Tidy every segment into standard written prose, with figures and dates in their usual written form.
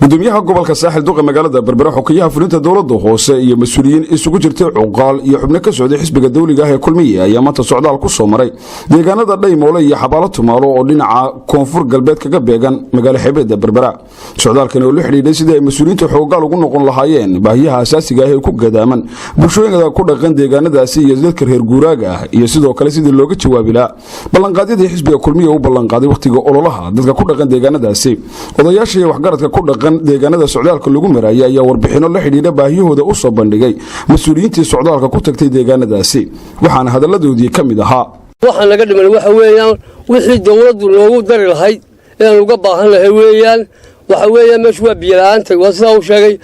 gudoomiyaha gobolka saaxil duqa magaalada berbera xukuyaha fulinta dowladda hoose iyo mas'uuliyiin isugu jirtay cuqaal iyo xubno ka socday xisbiga dawliga ah ee kulmiye ayaa maanta socdaal ku soo maray deegaanada Dhaymoole iyo Xabaalo Tumaalo oo dhinaca koonfur galbeed kaga beegan magaalo xeebada berbera socdaalkan oo la xiriiray sidii ay mas'uuliyiinta xoogaal ugu noqon lahaayeen baahiyaha asaasiga ah ee ku gadaaman bulshooyinka ku dhaqan deegaanadaasi iyo dadka reer guuraaga ah iyo sidoo kale sidii looga jawaabi lahaa ballanqaadyada xisbiga kulmiye uu ballanqaaday waqtiga ololaha dadka ku dhaqan deegaanadaasi odayaasha iyo waxgaradka ku dhaqan deegaanada socdaalka lagu marayay ayaa warbixino la xiriira baahiyahooda u soo bandhigay mas'uuliyiintii socdaalka ku tagtay deegaanadaasi waxaana hadaladoodii ka mid ahaa waxaan laga dhiman waxa weeyaan wixii dawladdu loogu dari lahayd inaan uga baahan lahay weeyaan waxa weeyaan meeshu waa biyo la'aanta waa sidaa uu sheegay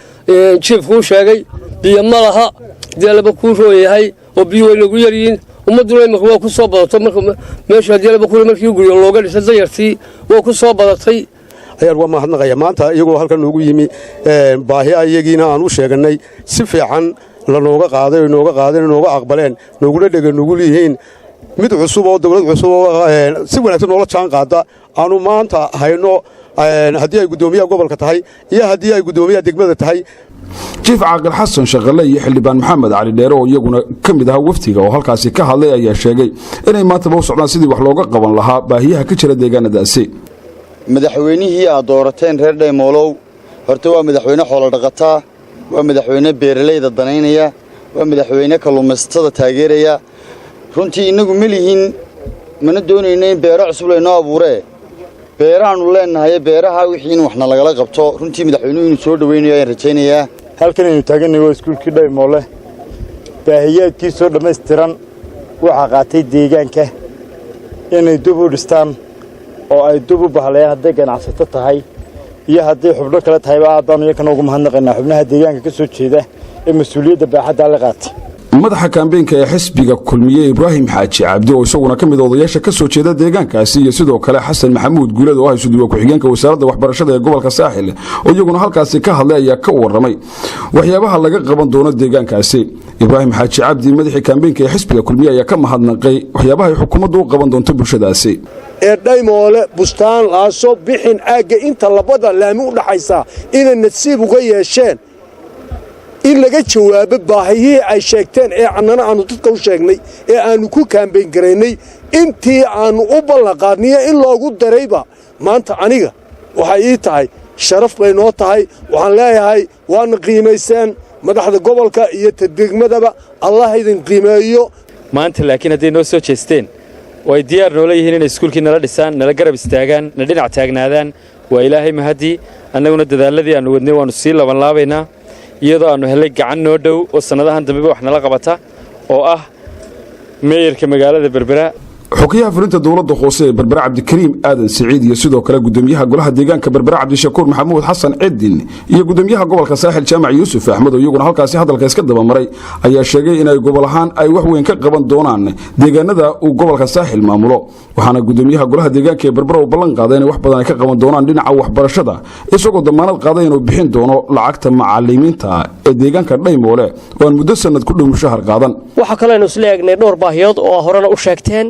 jiifkuu sheegay biyo ma laha deelaba kuu rooyahay oo biyo way nagu yaryihiin ummaduna imika waa ku soo badato meesha deelaba kuu markii guriga looga dhisay danyartii waa ku soo badatay ayaan waa mahadnaqaya maanta iyagoo halkan noogu yimi baahi ayagiina aan u sheeganay si fiican la nooga qaaday nooga qaadeen nooga aqbaleen nooguna dhagan nagu leeyihiin mid cusub oo dawlad cusub oo si wanaagsan noola jaan qaada aanu maanta hayno haddii ay gudoomiyaha gobolka tahay iyo haddii ay gudoomiyaha degmada tahay jiif caaqil xasan shaqale iyo xildhibaan maxamed cali dheere oo iyaguna ka mid ahaa waftiga oo halkaasi ka hadlay ayaa sheegay inay maantaba u socdaan sidii wax looga qaban lahaa baahiyaha ka jira deegaanadaasi madaxweynihii aad doorateen reer Dhaymoolow horta waa madaxweyne xoolo dhaqataa waa madaxweyne beeralayda danaynaya waa madaxweyne kalluumaysatada taageeraya runtii inagu malihiin mana doonayno in beero cusub laynoo abuuree beeraanu leenahay beeraha wixii in waxna lagala qabto runtii madaxweynuhu inuu soo dhaweynayo ayaan rajaynayaa halkan aynu taagannahay waa iskuulkii Dhaymoole baahiyaadkii soo dhammaystiran waxa qaatay deegaanka inay dib u dhistaan oo ay dib u bahlayaan hadday ganacsato tahay iyo hadday xubno kale tahay aadaan iyagana ugu mahadnaqaynaa xubnaha deegaanka ka soo jeeda ee mas'uuliyadda baaxadda la qaatay madaxa kaambeynka ee xisbiga kulmiye Ibraahim Xaaji Cabdi oo isaguna ka mid odayaasha ka soo jeeda deegaankaasi iyo sidoo kale Xasan Maxamuud Guulad oo ah isuduwa ku-xigeenka wasaaradda waxbarashada ee gobolka Saaxil oo iyaguna halkaasi ka hadlay ayaa ka waramay waxyaabaha laga qaban doono deegaankaasi Ibraahim Xaaji Cabdi madaxa kaambeynka ee xisbiga kulmiye ayaa ka mahadnaqay waxyaabaha ay xukuumaddu u qaban doonto bulshadaasi ee Dhaymoole bustaan laaso bixin aaga inta labada laami u dhaxaysa inay nasiib uga yeesheen in laga jawaabo baahiyihii ay sheegteen ee annana aanu dadka u sheegnay ee aanu ku kaambeyn garaynay intii aanu u ballanqaadniyo in loogu darayba maanta aniga waxay ii tahay sharaf bay noo tahay waxaan leeyahay waana qiimayseen madaxda gobolka iyo degmadaba allah idin qiimeeyo maanta laakiin hadday noo soo jeesteen oo ay diyaar noola yihiin inay iskuulkii nala dhisaan nala garab istaagaan na dhinac taagnaadaan waa ilaahay mahadii annaguna dadaaladii aanu wadnay waannu sii labanlaabaynaa iyadoo aanu helay gacan noo dhow oo sannadahan dambeba wax nala qabata oo ah meeyarka magaalada berbera xukuyaha fulinta dowladda hoose ee berbera Cabdikariim Aadan Saciid iyo sidoo kale gudoomiyaha golaha deegaanka berbera Cabdishakuur Maxamuud Xasan Cidin iyo gudoomiyaha gobolka Saaxil Jaamac Yuusuf Axmed oo iyaguna halkaasi hadalka iska daba maray ayaa sheegay in ay gobol ahaan ay wax weyn ka qaban doonaan deegaanada uu gobolka Saaxil maamulo waxaana gudoomiyaha golaha deegaanka ee berbera uu ballan qaaday in wax badan ay ka qaban doonaan dhinaca waxbarashada isagoo damaanad qaaday inuu bixin doono lacagta macallimiinta ee deegaanka Dhaymoole oo muddo sanad ku dhow mushahar qaadan waxa kale aynu isla eegnay dhowr baahiyood oo horena u sheegteen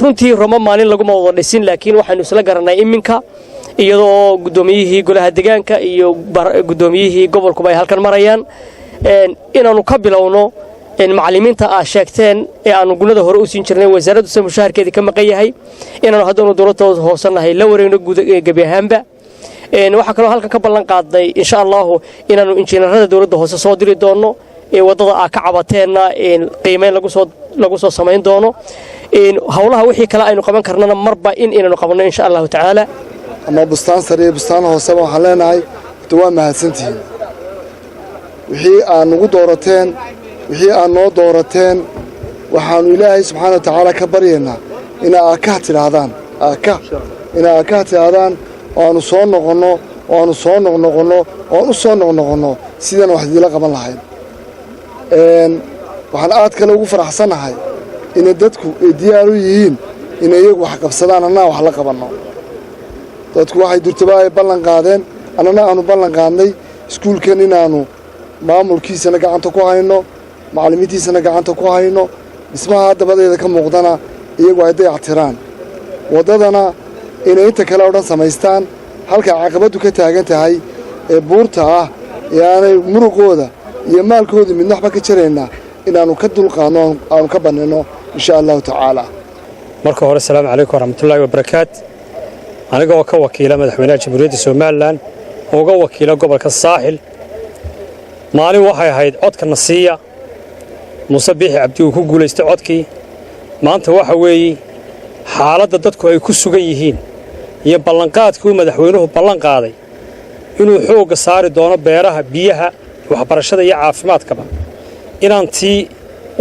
runtii Roma maalin lagu wada dhisin laakiin waxaanu isla garanay iminka iyadoo gudoomiyihii golaha deegaanka iyo gudoomiyihii gobolku ay halkan marayaan inaanu ka bilowno macallimiinta sheegteen ee aanu gunada hore u siin jirnay wasaaraddu soo mushaharkeedii ka maqan yahay inaanu haddana dawladda hoosanahay la wareegno gabi ahaanba waxa kale oo halkan ka ballan qaaday insha Allah inaanu injineerada dawladda hoose soo diri doono ee wadada ka cabateena qiimeyn lagu soo sameyn doono hawlaha wixii kale aynu qaban karnana marba inaynu qabanno insha Allah taala ama bustaan sare bustaan hoose waxaan leenahay waa mahadsantihiin wixii aan ugu doorateen wixii aan noo doorateen waxaanu Ilaahay subxaanahu wa ta'ala ka baryeynaa inaa ka tiraadaan oo soo noqono oo soo noqono sidaan wax dila qaban lahayn waxaan aad kale ugu faraxsanahay in dadku ay diyaar u yihiin in iyagu wax qabsadaan annaa wax la qabanno dadku waxay durtaba ay ballan qaadeen annana aanu ballan qaadnay iskuulkan inaanu maamulkiisana gacanta ku hayno macallimiintiisana gacanta ku hayno dhismaha dabadeeda ka muuqdana iyagu ay dayactiraan waddadana inay inta kale oo dhan samaystaan halka caqabadu ka taagan tahay ee buurta ah ee aanay muruqooda iyo maalkooda midna waxba ka jaraynaa inaannu ka dulqaadno aanu ka bannino insha allahu tacaala marka hore asalaamu calaykum waraxmatullaahi wabarakaat aniga oo ka wakiila madaxweynaha jamhuuriyadda somalilan oo uga wakiila gobolka saaxil maalin waxay ahayd codka nasiiya muuse biixi cabdi uu ku guulaystay codkii maanta waxa weeye xaaladda dadku ay ku sugan yihiin iyo ballanqaadkii uu madaxweynuhu ballan qaaday inuu xoogga saari doono beeraha biyaha waxbarashada iyo caafimaadkaba inaan tii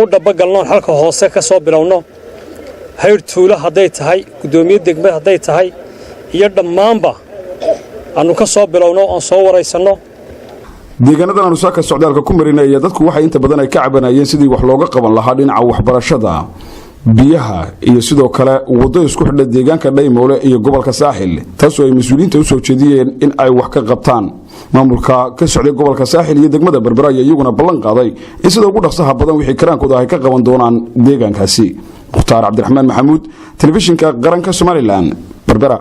u dhabagalnoon halka hoose ka soo bilowno hayr tuulo hadday tahay guddoomiye degmad hadday tahay iyo dhammaanba aanu ka soo bilowno oon soo waraysanno deegaanadan aanu saaka socdaalka ku marinaya dadku waxay inta badan ay ka cabanayeen sidii wax looga qaban lahaa dhinaca waxbarashada biyaha iyo sidoo kale waddo isku xidha deegaanka Dhaymoole iyo gobolka Saaxil taasoo ay mas'uuliyiinta u soo jeediyeen in ay wax ka qabtaan maamulka ka socday gobolka Saaxil iyo degmada Berbera iyaguna ballan qaaday in sida ugu dhaqsaha badan wixii karaankooda ay ka qaban doonaan deegaankaasi Mukhtaar Cabdiraxmaan Maxamuud telefishinka qaranka Somaliland Berbera